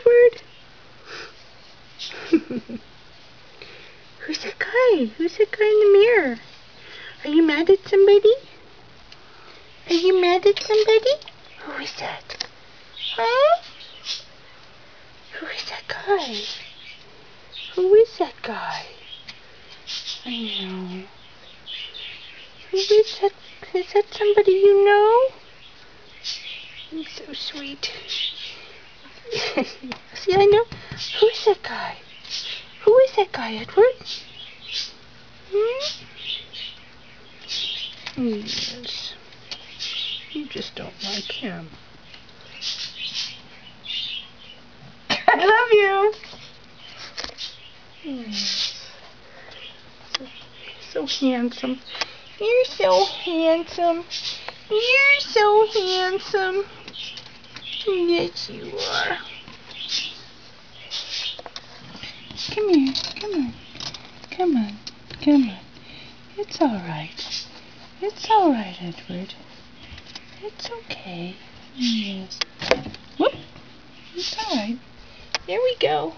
Edward? Who's that guy? Who's that guy in the mirror? Are you mad at somebody? Are you mad at somebody? Who is that? Huh? Who is that guy? Who is that guy? I know. Who is that? Is that somebody you know? He's so sweet. See, I know. Who is that guy? Who is that guy, Edward? Yes. You just don't like him. I love you. Yes. So handsome. You're so handsome. You're so handsome. Yes, you are. Come here. Come on. Come on. Come on. It's all right. It's all right, Edward. It's okay. Yes. Whoop. It's all right. There we go.